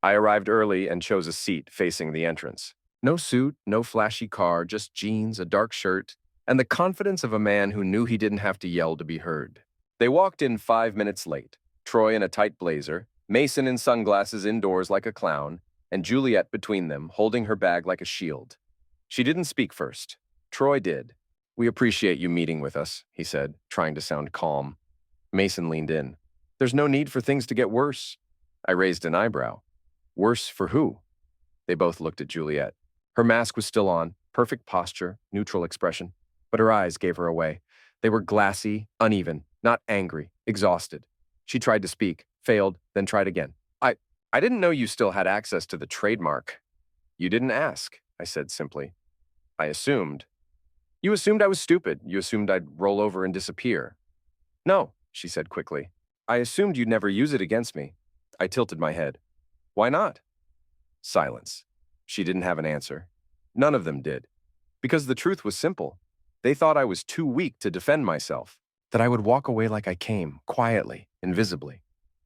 I arrived early and chose a seat facing the entrance. No suit, no flashy car, just jeans, a dark shirt, and the confidence of a man who knew he didn't have to yell to be heard. They walked in 5 minutes late. Troy in a tight blazer, Mason in sunglasses indoors like a clown, and Juliet between them, holding her bag like a shield. She didn't speak first. Troy did. We appreciate you meeting with us, he said, trying to sound calm. Mason leaned in. There's no need for things to get worse. I raised an eyebrow. Worse for who? They both looked at Juliet. Her mask was still on, perfect posture, neutral expression, but her eyes gave her away. They were glassy, uneven, not angry, exhausted. She tried to speak, failed, then tried again. I didn't know you still had access to the trademark. You didn't ask, I said simply. I assumed. You assumed I was stupid. You assumed I'd roll over and disappear. No, she said quickly. I assumed you'd never use it against me. I tilted my head. Why not? Silence. She didn't have an answer. None of them did. Because the truth was simple. They thought I was too weak to defend myself. That I would walk away like I came, quietly, invisibly.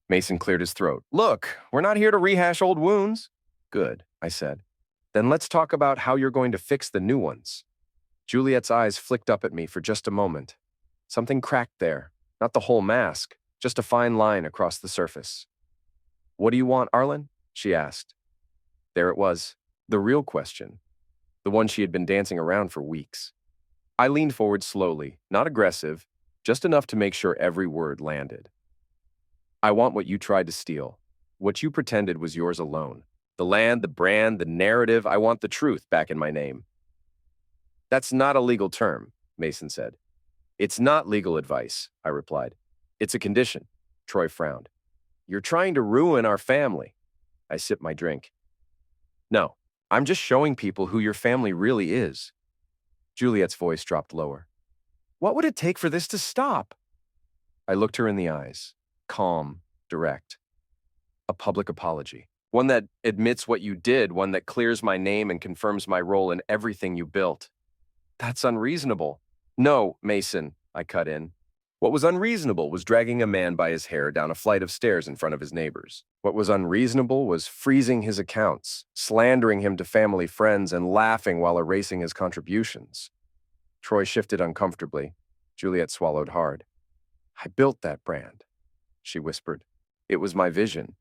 Mason cleared his throat. Look, we're not here to rehash old wounds. Good, I said. Then let's talk about how you're going to fix the new ones. Juliet's eyes flicked up at me for just a moment. Something cracked there. Not the whole mask, just a fine line across the surface. What do you want, Arlen? She asked. There it was, the real question. The one she had been dancing around for weeks. I leaned forward slowly, not aggressive, just enough to make sure every word landed. I want what you tried to steal, what you pretended was yours alone. The land, the brand, the narrative, I want the truth back in my name. That's not a legal term, Mason said. It's not legal advice, I replied. It's a condition. Troy frowned. You're trying to ruin our family. I sipped my drink. No, I'm just showing people who your family really is. Juliet's voice dropped lower. What would it take for this to stop? I looked her in the eyes, calm, direct. A public apology. One that admits what you did, one that clears my name and confirms my role in everything you built. That's unreasonable. No, Mason, I cut in. What was unreasonable was dragging a man by his hair down a flight of stairs in front of his neighbors. What was unreasonable was freezing his accounts, slandering him to family friends, and laughing while erasing his contributions. Troy shifted uncomfortably. Juliet swallowed hard. I built that brand, she whispered. It was my vision.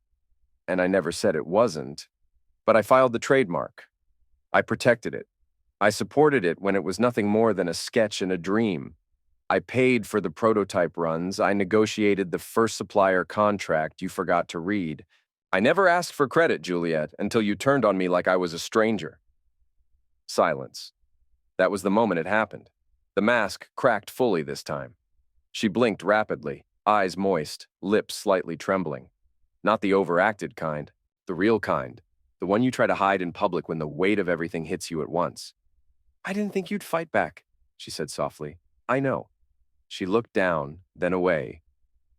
And I never said it wasn't. But I filed the trademark. I protected it. I supported it when it was nothing more than a sketch and a dream. I paid for the prototype runs. I negotiated the first supplier contract you forgot to read. I never asked for credit, Juliet, until you turned on me like I was a stranger. Silence. That was the moment it happened. The mask cracked fully this time. She blinked rapidly, eyes moist, lips slightly trembling. Not the overacted kind, the real kind, the one you try to hide in public when the weight of everything hits you at once. I didn't think you'd fight back, she said softly. I know. She looked down, then away.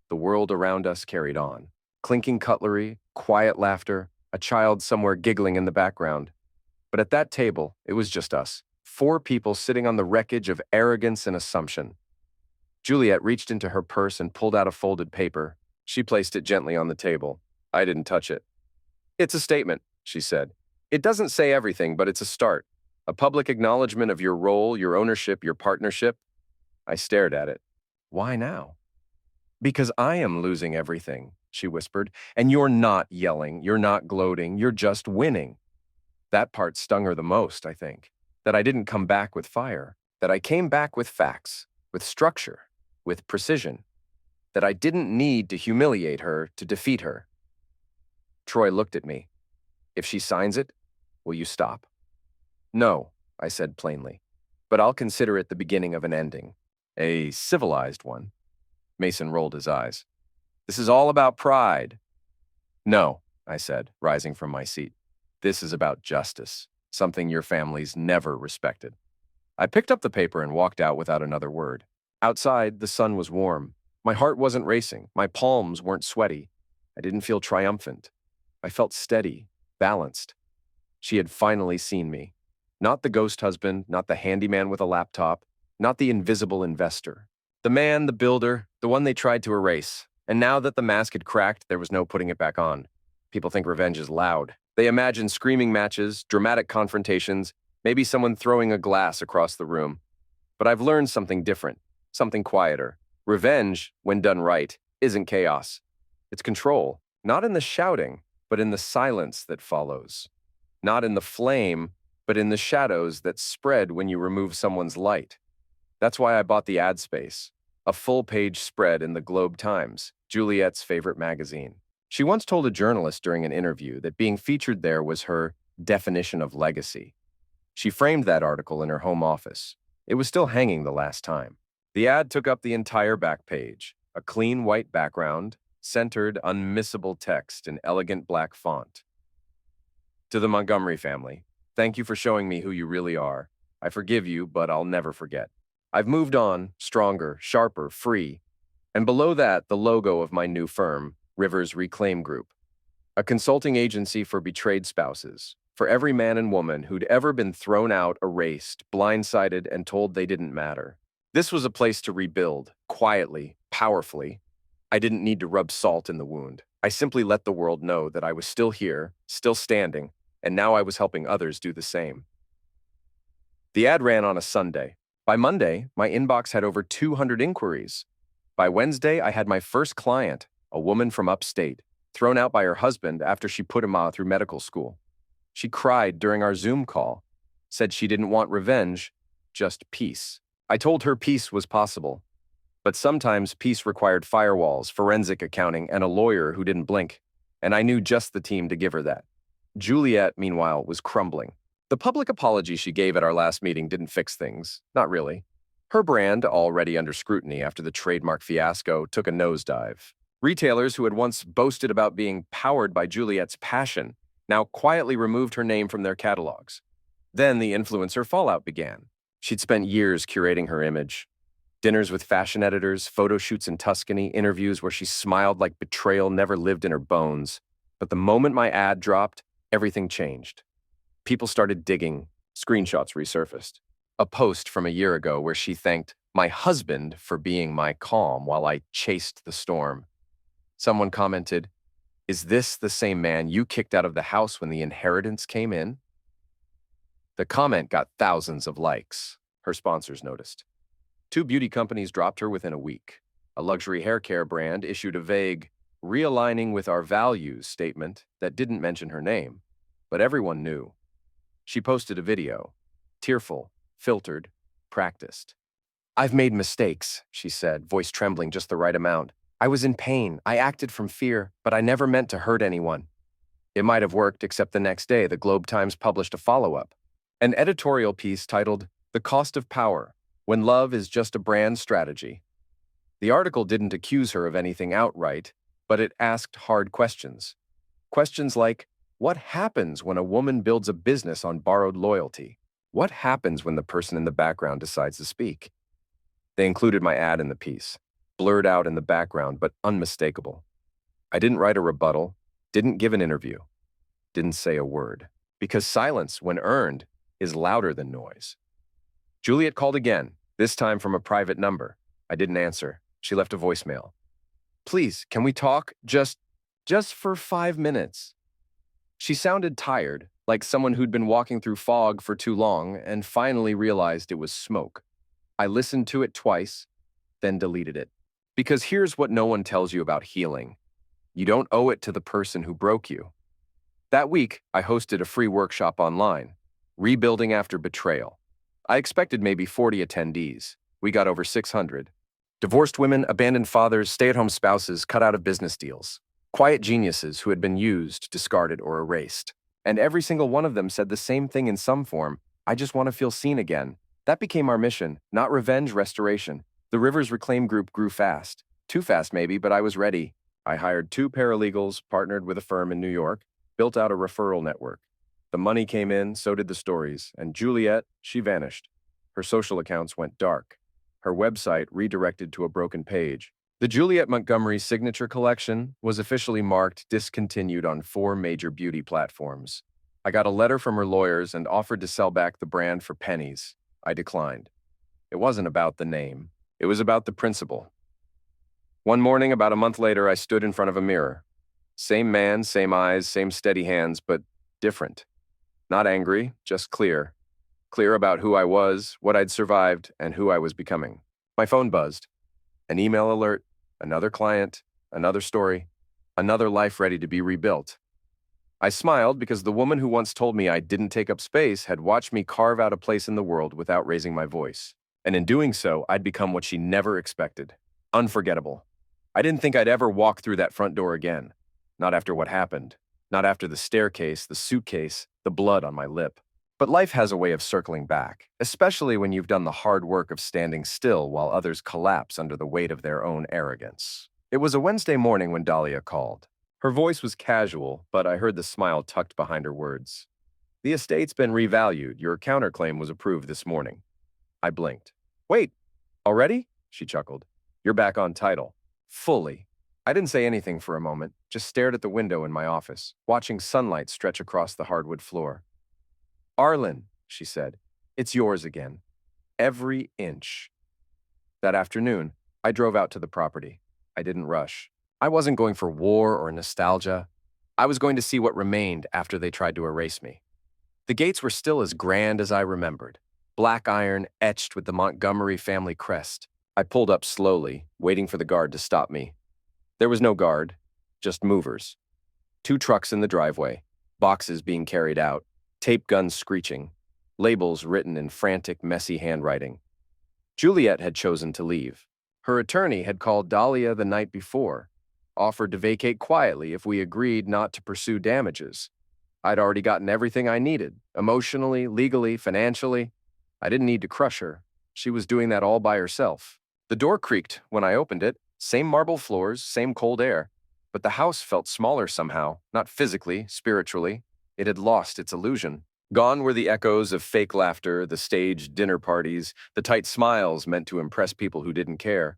The world around us carried on. Clinking cutlery, quiet laughter, a child somewhere giggling in the background. But at that table, it was just us. 4 people sitting on the wreckage of arrogance and assumption. Juliet reached into her purse and pulled out a folded paper. She placed it gently on the table. I didn't touch it. It's a statement, she said. It doesn't say everything, but it's a start. A public acknowledgement of your role, your ownership, your partnership. I stared at it. Why now? Because I am losing everything, she whispered, and you're not yelling, you're not gloating, you're just winning. That part stung her the most, I think. That I didn't come back with fire. That I came back with facts, with structure, with precision. That I didn't need to humiliate her to defeat her. Troy looked at me. If she signs it, will you stop? No, I said plainly, but I'll consider it the beginning of an ending. A civilized one. Mason rolled his eyes. This is all about pride. No, I said, rising from my seat. This is about justice, something your family's never respected. I picked up the paper and walked out without another word. Outside, the sun was warm. My heart wasn't racing. My palms weren't sweaty. I didn't feel triumphant. I felt steady, balanced. She had finally seen me. Not the ghost husband, not the handyman with a laptop, not the invisible investor. The man, the builder, the one they tried to erase. And now that the mask had cracked, there was no putting it back on. People think revenge is loud. They imagine screaming matches, dramatic confrontations, maybe someone throwing a glass across the room. But I've learned something different, something quieter. Revenge, when done right, isn't chaos. It's control, not in the shouting, but in the silence that follows. Not in the flame, but in the shadows that spread when you remove someone's light. That's why I bought the ad space, a full-page spread in the Globe Times, Juliet's favorite magazine. She once told a journalist during an interview that being featured there was her definition of legacy. She framed that article in her home office. It was still hanging the last time. The ad took up the entire back page, a clean white background, centered, unmissable text in elegant black font. To the Montgomery family, thank you for showing me who you really are. I forgive you, but I'll never forget. I've moved on, stronger, sharper, free. And below that, the logo of my new firm, Rivers Reclaim Group, a consulting agency for betrayed spouses, for every man and woman who'd ever been thrown out, erased, blindsided, and told they didn't matter. This was a place to rebuild, quietly, powerfully. I didn't need to rub salt in the wound. I simply let the world know that I was still here, still standing, and now I was helping others do the same. The ad ran on a Sunday. By Monday, my inbox had over 200 inquiries. By Wednesday, I had my first client, a woman from upstate, thrown out by her husband after she put him through medical school. She cried during our Zoom call, said she didn't want revenge, just peace. I told her peace was possible, but sometimes peace required firewalls, forensic accounting, and a lawyer who didn't blink, and I knew just the team to give her that. Juliet, meanwhile, was crumbling. The public apology she gave at our last meeting didn't fix things. Not really. Her brand, already under scrutiny after the trademark fiasco, took a nosedive. Retailers who had once boasted about being powered by Juliet's passion now quietly removed her name from their catalogs. Then the influencer fallout began. She'd spent years curating her image. Dinners with fashion editors, photo shoots in Tuscany, interviews where she smiled like betrayal never lived in her bones. But the moment my ad dropped, everything changed. People started digging. Screenshots resurfaced. A post from a year ago where she thanked my husband for being my calm while I chased the storm. Someone commented, "Is this the same man you kicked out of the house when the inheritance came in?" The comment got thousands of likes. Her sponsors noticed. 2 beauty companies dropped her within a week. A luxury hair care brand issued a vague, realigning with our values statement that didn't mention her name, but everyone knew. She posted a video, tearful, filtered, practiced. "I've made mistakes," she said, voice trembling just the right amount. "I was in pain. I acted from fear, but I never meant to hurt anyone." It might have worked, except the next day, the Globe Times published a follow-up. An editorial piece titled, "The Cost of Power, When Love is Just a Brand Strategy." The article didn't accuse her of anything outright, but it asked hard questions. Questions like, what happens when a woman builds a business on borrowed loyalty? What happens when the person in the background decides to speak? They included my ad in the piece, blurred out in the background, but unmistakable. I didn't write a rebuttal, didn't give an interview, didn't say a word, because silence, when earned, is louder than noise. Juliet called again, this time from a private number. I didn't answer. She left a voicemail. "Please, can we talk? Just for 5 minutes." She sounded tired, like someone who'd been walking through fog for too long and finally realized it was smoke. I listened to it twice, then deleted it. Because here's what no one tells you about healing. You don't owe it to the person who broke you. That week, I hosted a free workshop online, Rebuilding After Betrayal. I expected maybe 40 attendees. We got over 600. Divorced women, abandoned fathers, stay-at-home spouses cut out of business deals. Quiet geniuses who had been used, discarded, or erased. And every single one of them said the same thing in some form: "I just want to feel seen again." That became our mission, not revenge, restoration. The Rivers Reclaim group grew fast. Too fast maybe, but I was ready. I hired 2 paralegals, partnered with a firm in New York, built out a referral network. The money came in, so did the stories, and Juliet, she vanished. Her social accounts went dark. Her website redirected to a broken page. The Juliet Montgomery Signature Collection was officially marked discontinued on 4 major beauty platforms. I got a letter from her lawyers and offered to sell back the brand for pennies. I declined. It wasn't about the name. It was about the principle. One morning, about a month later, I stood in front of a mirror. Same man, same eyes, same steady hands, but different. Not angry, just clear. Clear about who I was, what I'd survived, and who I was becoming. My phone buzzed. An email alert, another client, another story, another life ready to be rebuilt. I smiled because the woman who once told me I didn't take up space had watched me carve out a place in the world without raising my voice. And in doing so, I'd become what she never expected. Unforgettable. I didn't think I'd ever walk through that front door again. Not after what happened. Not after the staircase, the suitcase, the blood on my lip. But life has a way of circling back, especially when you've done the hard work of standing still while others collapse under the weight of their own arrogance. It was a Wednesday morning when Dahlia called. Her voice was casual, but I heard the smile tucked behind her words. "The estate's been revalued. Your counterclaim was approved this morning." I blinked. "Wait, already?" She chuckled. "You're back on title." Fully. I didn't say anything for a moment, just stared at the window in my office, watching sunlight stretch across the hardwood floor. "Arlen," she said, "it's yours again. Every inch." That afternoon, I drove out to the property. I didn't rush. I wasn't going for war or nostalgia. I was going to see what remained after they tried to erase me. The gates were still as grand as I remembered. Black iron etched with the Montgomery family crest. I pulled up slowly, waiting for the guard to stop me. There was no guard, just movers. 2 trucks in the driveway, boxes being carried out, tape guns screeching, labels written in frantic, messy handwriting. Juliet had chosen to leave. Her attorney had called Dahlia the night before, offered to vacate quietly if we agreed not to pursue damages. I'd already gotten everything I needed, emotionally, legally, financially. I didn't need to crush her. She was doing that all by herself. The door creaked when I opened it, same marble floors, same cold air. But the house felt smaller somehow, not physically, spiritually. It had lost its illusion. Gone were the echoes of fake laughter, the staged dinner parties, the tight smiles meant to impress people who didn't care.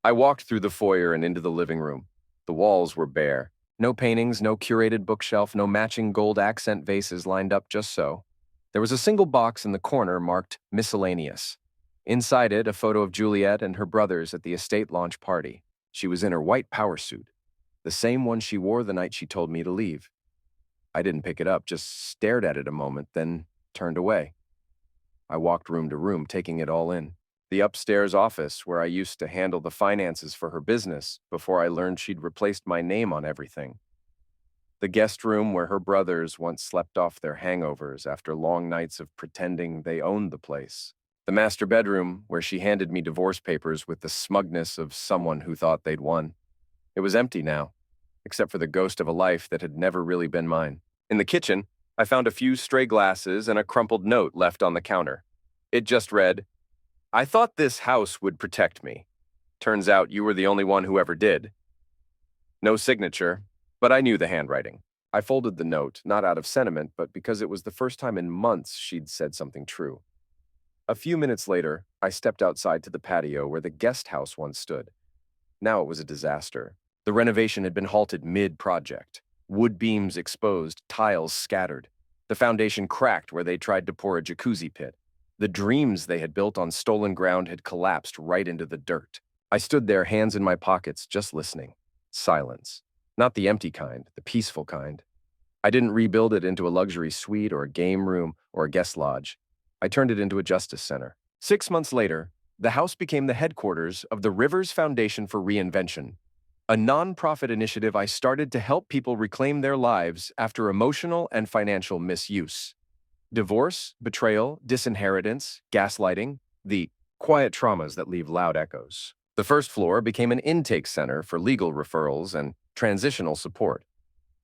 I walked through the foyer and into the living room. The walls were bare. No paintings, no curated bookshelf, no matching gold accent vases lined up just so. There was a single box in the corner marked Miscellaneous. Inside it, a photo of Juliet and her brothers at the estate launch party. She was in her white power suit, the same one she wore the night she told me to leave. I didn't pick it up, just stared at it a moment, then turned away. I walked room to room, taking it all in. The upstairs office, where I used to handle the finances for her business before I learned she'd replaced my name on everything. The guest room where her brothers once slept off their hangovers after long nights of pretending they owned the place. The master bedroom where she handed me divorce papers with the smugness of someone who thought they'd won. It was empty now, except for the ghost of a life that had never really been mine. In the kitchen, I found a few stray glasses and a crumpled note left on the counter. It just read, "I thought this house would protect me. Turns out you were the only one who ever did." No signature, but I knew the handwriting. I folded the note, not out of sentiment, but because it was the first time in months she'd said something true. A few minutes later, I stepped outside to the patio where the guest house once stood. Now it was a disaster. The renovation had been halted mid-project. Wood beams exposed, tiles scattered. The foundation cracked where they tried to pour a jacuzzi pit. The dreams they had built on stolen ground had collapsed right into the dirt. I stood there, hands in my pockets, just listening. Silence. Not the empty kind, the peaceful kind. I didn't rebuild it into a luxury suite or a game room or a guest lodge. I turned it into a justice center. 6 months later, the house became the headquarters of the Rivers Foundation for Reinvention, a nonprofit initiative I started to help people reclaim their lives after emotional and financial misuse. Divorce, betrayal, disinheritance, gaslighting, the quiet traumas that leave loud echoes. The first floor became an intake center for legal referrals and transitional support.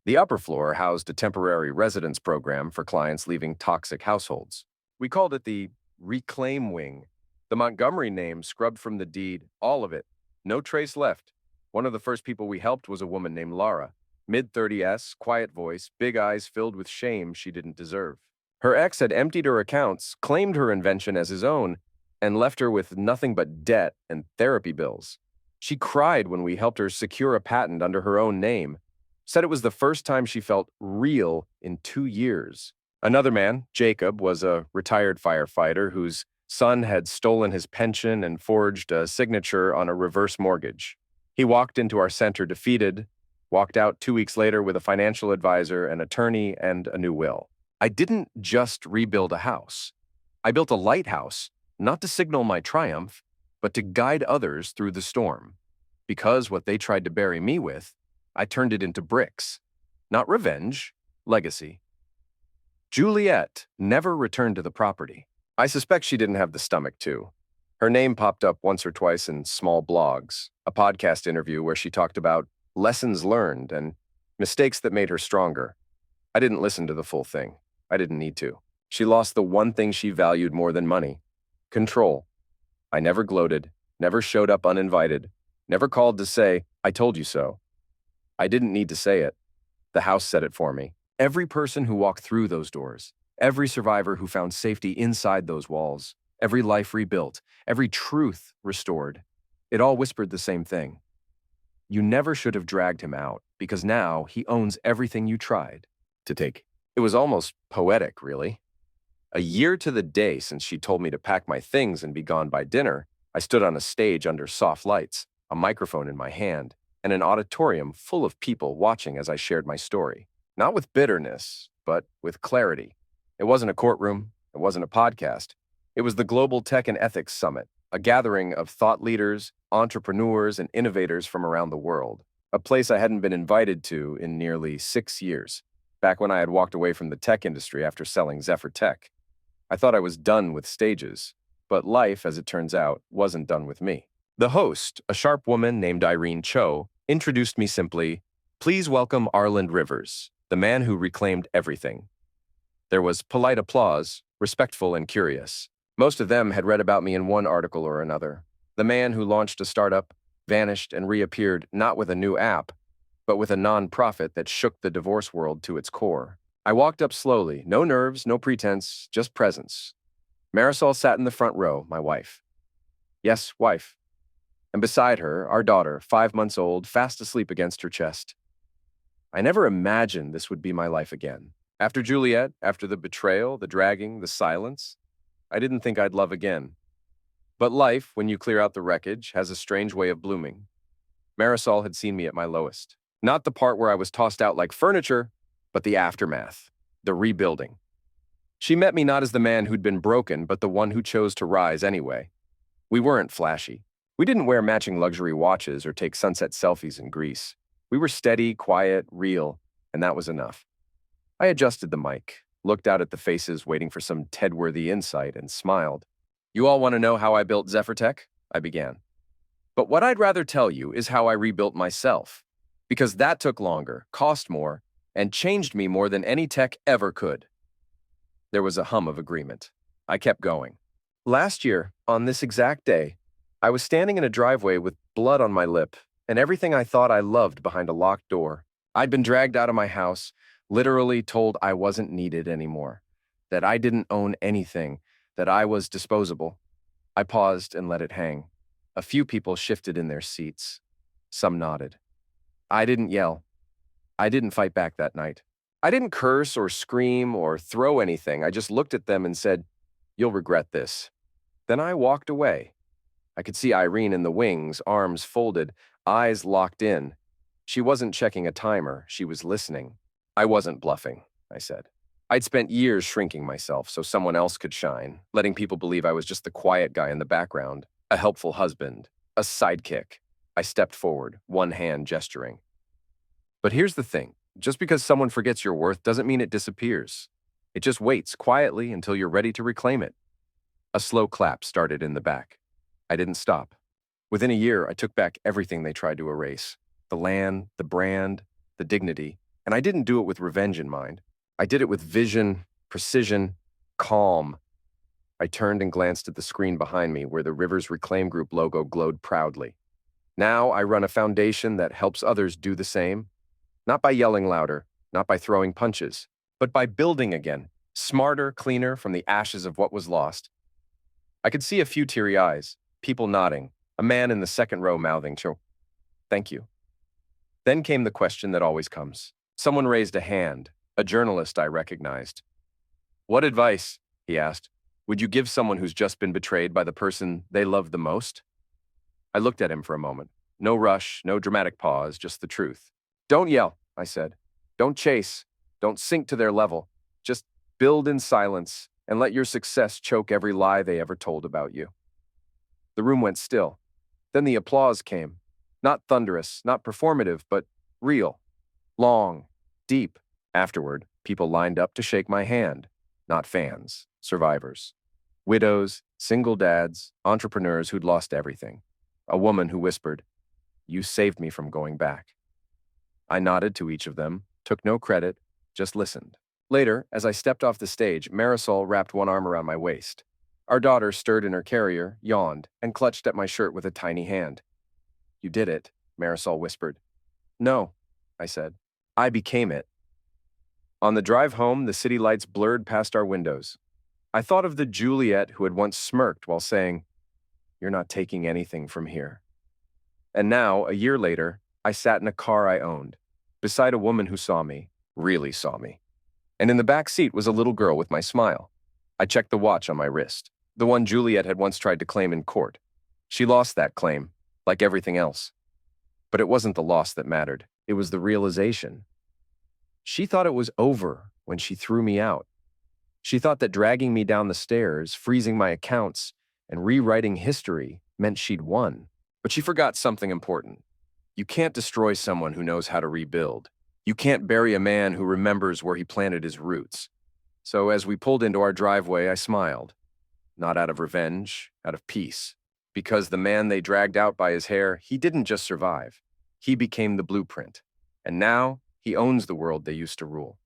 The upper floor housed a temporary residence program for clients leaving toxic households. We called it the Reclaim Wing. The Montgomery name scrubbed from the deed, all of it. No trace left. One of the first people we helped was a woman named Laura. Mid-30s, quiet voice, big eyes filled with shame she didn't deserve. Her ex had emptied her accounts, claimed her invention as his own, and left her with nothing but debt and therapy bills. She cried when we helped her secure a patent under her own name. Said it was the first time she felt real in 2 years. Another man, Jacob, was a retired firefighter whose son had stolen his pension and forged a signature on a reverse mortgage. He walked into our center defeated, walked out 2 weeks later with a financial advisor, an attorney, and a new will. I didn't just rebuild a house. I built a lighthouse, not to signal my triumph, but to guide others through the storm. Because what they tried to bury me with, I turned it into bricks. Not revenge, legacy. Juliet never returned to the property. I suspect she didn't have the stomach to. Her name popped up once or twice in small blogs, a podcast interview where she talked about lessons learned and mistakes that made her stronger. I didn't listen to the full thing. I didn't need to. She lost the one thing she valued more than money: control. I never gloated, never showed up uninvited, never called to say, "I told you so." I didn't need to say it. The house said it for me. Every person who walked through those doors, every survivor who found safety inside those walls, every life rebuilt, every truth restored, it all whispered the same thing. You never should have dragged him out, because now he owns everything you tried to take. It was almost poetic, really. A year to the day since she told me to pack my things and be gone by dinner, I stood on a stage under soft lights, a microphone in my hand, and an auditorium full of people watching as I shared my story. Not with bitterness, but with clarity. It wasn't a courtroom. It wasn't a podcast. It was the Global Tech and Ethics Summit, a gathering of thought leaders, entrepreneurs, and innovators from around the world, a place I hadn't been invited to in nearly 6 years, back when I had walked away from the tech industry after selling Zephyr Tech. I thought I was done with stages. But life, as it turns out, wasn't done with me. The host, a sharp woman named Irene Cho, introduced me simply, "Please welcome Arland Rivers, the man who reclaimed everything." There was polite applause, respectful and curious. Most of them had read about me in one article or another. The man who launched a startup, vanished and reappeared not with a new app, but with a non-profit that shook the divorce world to its core. I walked up slowly, no nerves, no pretense, just presence. Marisol sat in the front row, my wife. Yes, wife. And beside her, our daughter, 5 months old, fast asleep against her chest. I never imagined this would be my life again. After Juliet, after the betrayal, the dragging, the silence, I didn't think I'd love again. But life, when you clear out the wreckage, has a strange way of blooming. Marisol had seen me at my lowest. Not the part where I was tossed out like furniture, but the aftermath, the rebuilding. She met me not as the man who'd been broken, but the one who chose to rise anyway. We weren't flashy. We didn't wear matching luxury watches or take sunset selfies in Greece. We were steady, quiet, real, and that was enough. I adjusted the mic, looked out at the faces waiting for some TED-worthy insight, and smiled. "You all want to know how I built Zephyrtech?" I began. "But what I'd rather tell you is how I rebuilt myself. Because that took longer, cost more, and changed me more than any tech ever could." There was a hum of agreement. I kept going. Last year, on this exact day, I was standing in a driveway with blood on my lip and everything I thought I loved behind a locked door. I'd been dragged out of my house, literally told I wasn't needed anymore, that I didn't own anything, that I was disposable. I paused and let it hang. A few people shifted in their seats. Some nodded. I didn't yell. I didn't fight back that night. I didn't curse or scream or throw anything. I just looked at them and said, "You'll regret this." Then I walked away. I could see Irene in the wings, arms folded, eyes locked in. She wasn't checking a timer, she was listening. "I wasn't bluffing," I said. I'd spent years shrinking myself so someone else could shine, letting people believe I was just the quiet guy in the background, a helpful husband, a sidekick. I stepped forward, one hand gesturing. But here's the thing. Just because someone forgets your worth doesn't mean it disappears. It just waits quietly until you're ready to reclaim it. A slow clap started in the back. I didn't stop. Within a year, I took back everything they tried to erase. The land, the brand, the dignity. And I didn't do it with revenge in mind. I did it with vision, precision, calm. I turned and glanced at the screen behind me where the Rivers Reclaim Group logo glowed proudly. Now I run a foundation that helps others do the same. Not by yelling louder, not by throwing punches, but by building again, smarter, cleaner from the ashes of what was lost. I could see a few teary eyes, people nodding, a man in the second row mouthing, "Thank you." Then came the question that always comes. Someone raised a hand, a journalist I recognized. "What advice," he asked, "would you give someone who's just been betrayed by the person they love the most?" I looked at him for a moment. No rush, no dramatic pause, just the truth. "Don't yell," I said. "Don't chase. Don't sink to their level. Just build in silence and let your success choke every lie they ever told about you." The room went still. Then the applause came. Not thunderous, not performative, but real. Long, deep. Afterward, people lined up to shake my hand. Not fans, survivors. Widows, single dads, entrepreneurs who'd lost everything. A woman who whispered, "You saved me from going back." I nodded to each of them, took no credit, just listened. Later, as I stepped off the stage, Marisol wrapped one arm around my waist. Our daughter stirred in her carrier, yawned, and clutched at my shirt with a tiny hand. "You did it," Marisol whispered. "No," I said. "I became it." On the drive home, the city lights blurred past our windows. I thought of the Juliet who had once smirked while saying, "You're not taking anything from here." And now, a year later, I sat in a car I owned, beside a woman who saw me, really saw me. And in the back seat was a little girl with my smile. I checked the watch on my wrist, the one Juliet had once tried to claim in court. She lost that claim, like everything else. But it wasn't the loss that mattered. It was the realization. She thought it was over when she threw me out. She thought that dragging me down the stairs, freezing my accounts, and rewriting history meant she'd won. But she forgot something important. You can't destroy someone who knows how to rebuild. You can't bury a man who remembers where he planted his roots. So as we pulled into our driveway, I smiled. not out of revenge, out of peace. Because the man they dragged out by his hair, he didn't just survive. He became the blueprint. And now, he owns the world they used to rule.